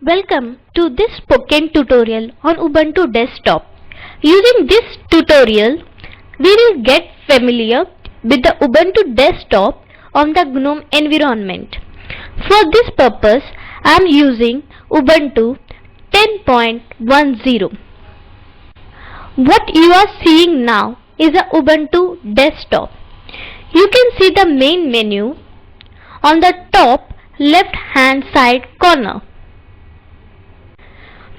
Welcome to this spoken tutorial on Ubuntu desktop. Using this tutorial, we will get familiar with the Ubuntu desktop on the GNOME environment. For this purpose, I am using Ubuntu 10.10. What you are seeing now is a Ubuntu desktop. You can see the main menu on the top left hand side corner.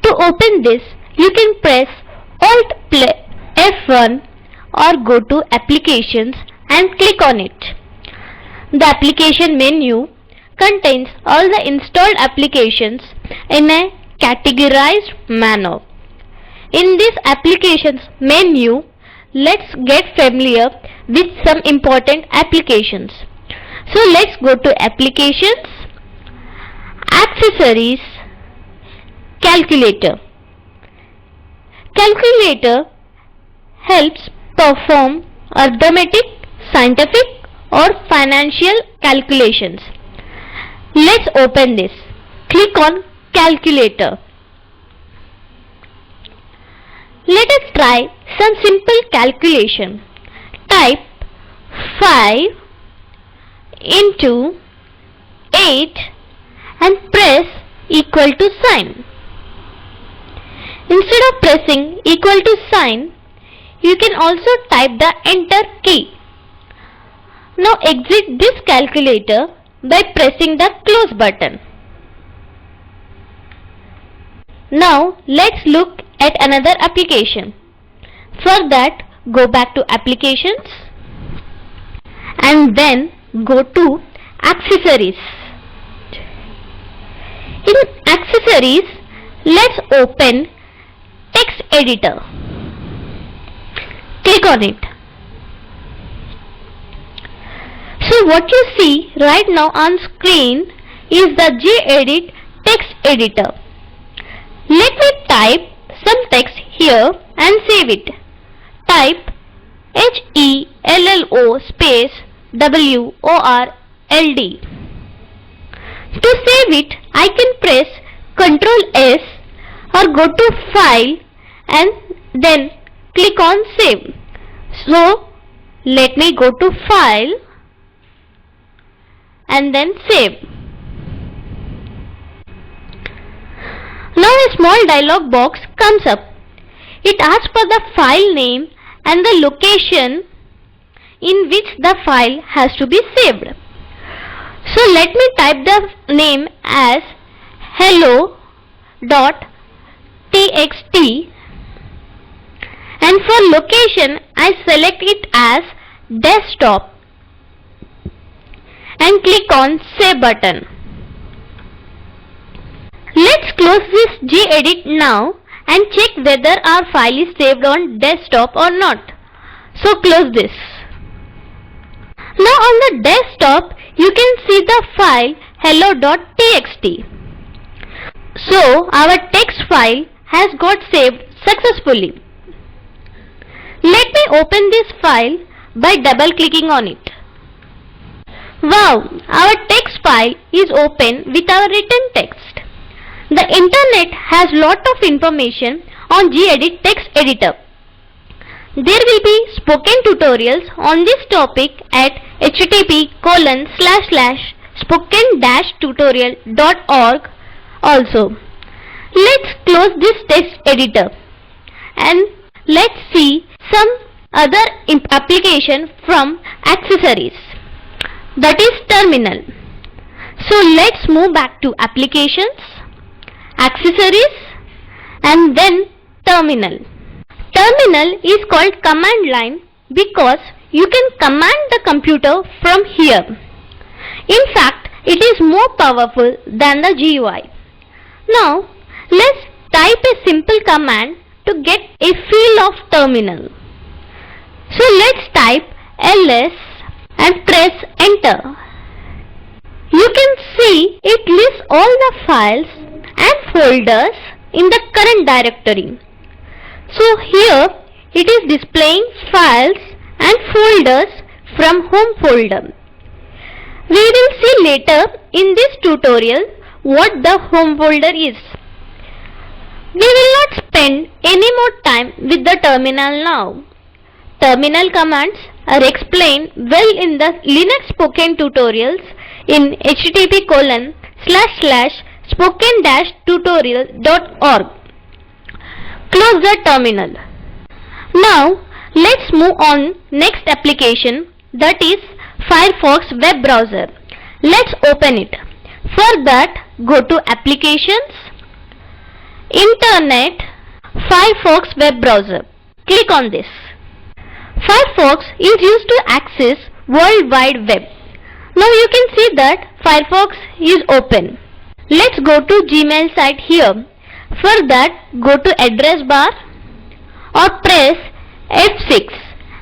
To open this, you can press Alt F1 or go to Applications and click on it. The application menu contains all the installed applications in a categorized manner. In this applications menu, let's get familiar with some important applications. So let's go to Applications, Accessories, Calculator. Calculator helps perform arithmetic, scientific or financial calculations. Let's open this. Click on Calculator. Let us try some simple calculation. Type 5 into 8 and press equal to sign. Instead of pressing equal to sign, you can also type the enter key. Now exit this calculator by pressing the close button. Now let's look at another application. For that, go back to Applications and then go to Accessories. In Accessories, let's open Text Editor. Click on it. So what you see right now on screen is the gedit text editor. Let me type some text here and save it. Type HELLO space WORLD. To save it, I can press Ctrl S or go to File and then click on Save. So let me go to File and then Save. Now a small dialog box comes up. It asks for the file name and the location in which the file has to be saved. So let me type the name as hello.txt and for location I select it as desktop and click on Save button. Let's close this gedit now and check whether our file is saved on desktop or not. So close this. Now on the desktop you can see the file hello.txt. So our text file has got saved successfully. Let me open this file by double clicking on it. Wow, our text file is open with our written text. The internet has lot of information on gedit text editor. There will be spoken tutorials on this topic at http://spoken-tutorial.org also. Let's close this text editor and let's see some other application from Accessories, that is Terminal. So let's move back to Applications, Accessories and then Terminal. Terminal is called command line because you can command the computer from here. In fact, it is more powerful than the GUI. Now, let's type a simple command to get a feel of terminal. So let's type ls and press enter. You can see it lists all the files and folders in the current directory. So here it is displaying files and folders from home folder. We will see later in this tutorial what the home folder is. We will not spend any more time with the terminal now. Terminal commands are explained well in the Linux spoken tutorials in http://spoken-tutorial.org. Close the terminal. Now let's move on next application, that is Firefox web browser. Let's open it. For that, go to Applications, Internet, Firefox web browser. Click on this. Firefox is used to access World Wide Web. Now you can see that Firefox is open. Let's go to Gmail site here. For that, go to address bar or press F6.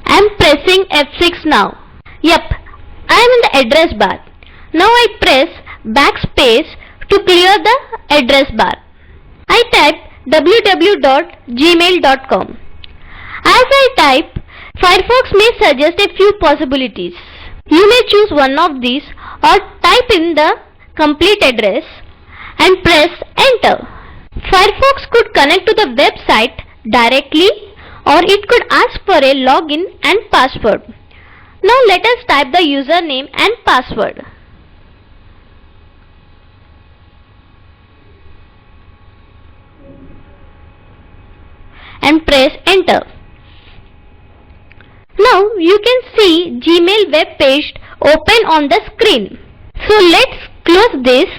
I am pressing F6 now. Yep, I am in the address bar. Now I press backspace to clear the address bar. I type www.gmail.com. As I type, Firefox may suggest a few possibilities. You may choose one of these or type in the complete address and press enter. Firefox could connect to the website directly or it could ask for a login and password. Now let us type the username and password. And press enter. Now you can see Gmail web page open on the screen. So let's close this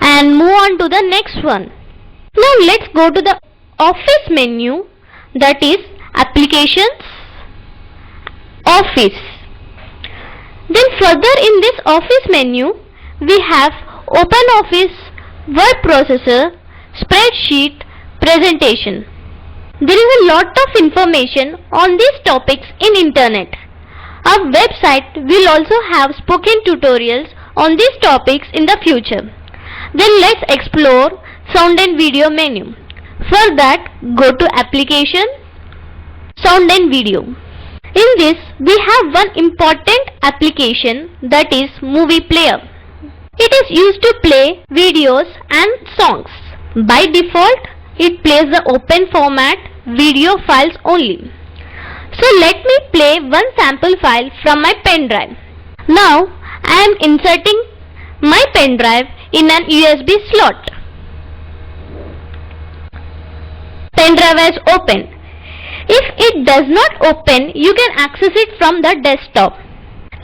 and move on to the next one. Now let's go to the Office menu, that is Applications, Office. Then further in this Office menu, we have OpenOffice, Word Processor, Spreadsheet, Presentation. There is a lot of information on these topics in internet. Our website will also have spoken tutorials on these topics in the future. Then let's explore Sound and Video menu. For that, go to Application, Sound and Video. In this, we have one important application, that is Movie Player. It is used to play videos and songs. By default, it plays the open format video files only. So let me play one sample file from my pen drive. Now I am inserting my pen drive in an USB slot. Pen drive is open. If it does not open, you can access it from the desktop.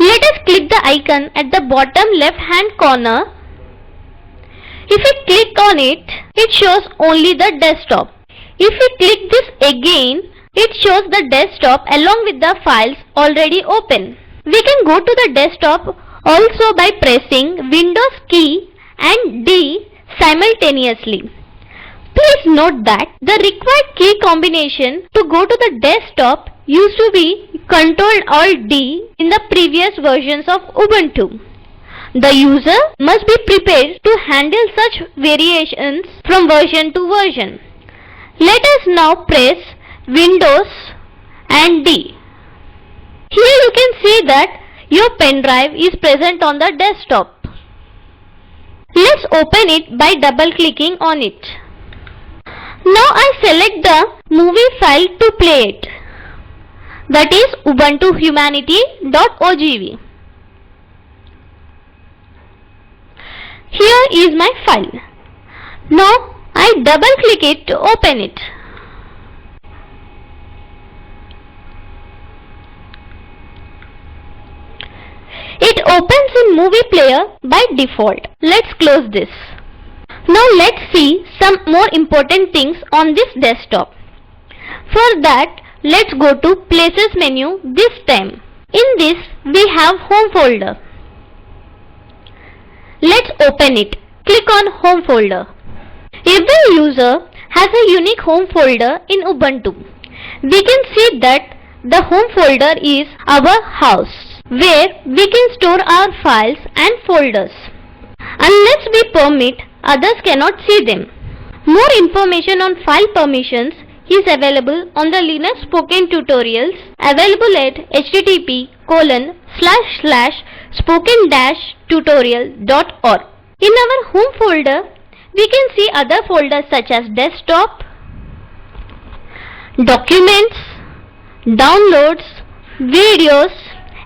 Let us click the icon at the bottom left hand corner. If we click on it, it shows only the desktop. If we click this again, it shows the desktop along with the files already open. We can go to the desktop also by pressing Windows key and D simultaneously. Please note that the required key combination to go to the desktop used to be Ctrl-Alt-D in the previous versions of Ubuntu. The user must be prepared to handle such variations from version to version. Let us now press Windows and D. Here you can see that your pen drive is present on the desktop. Let's open it by double clicking on it. Now I select the movie file to play it. That is ubuntuhumanity.ogv. Here is my file. Now I double click it to open it. It opens in Movie Player by default. Let's close this. Now let's see some more important things on this desktop. For that, let's go to Places menu this time. In this, we have Home folder. Let's open it. Click on Home folder. Every user has a unique home folder in Ubuntu. We can see that the home folder is our house, where we can store our files and folders. Unless we permit, others cannot see them. More information on file permissions is available on the Linux spoken tutorials available at http://spoken-tutorial.org. In our home folder, we can see other folders such as desktop, documents, downloads, videos,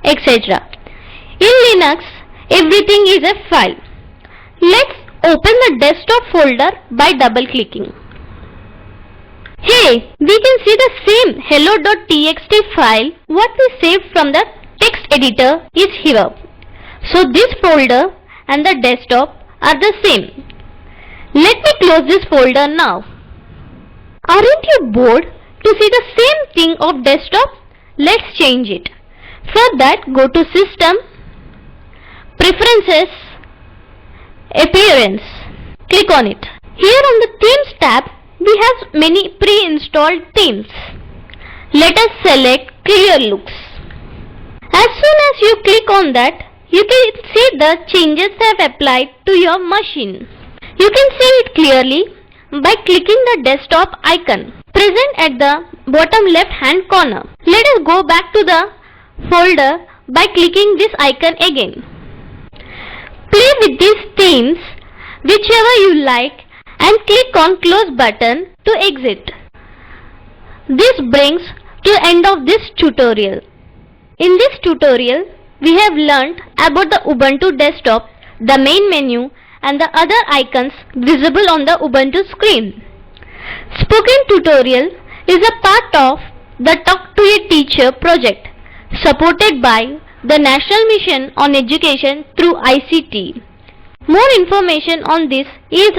etc. In Linux, everything is a file. Let's open the desktop folder by double clicking. Hey, we can see the same hello.txt file what we saved from the text editor is here. So this folder and the desktop are the same. Let me close this folder now. Aren't you bored to see the same thing of desktop? Let's change it. For that, go to System, Preferences, Appearance. Click on it. Here on the Themes tab, we have many pre-installed themes. Let us select Clear Looks. As soon as you click on that, you can see the changes have applied to your machine. You can see it clearly by clicking the desktop icon present at the bottom left hand corner. Let us go back to the folder by clicking this icon again. Play with these themes whichever you like and click on close button to exit. This brings to the end of this tutorial. In this tutorial, we have learnt about the Ubuntu desktop, the main menu and the other icons visible on the Ubuntu screen. Spoken Tutorial is a part of the Talk to a Teacher project supported by the National Mission on Education through ICT. More information on this is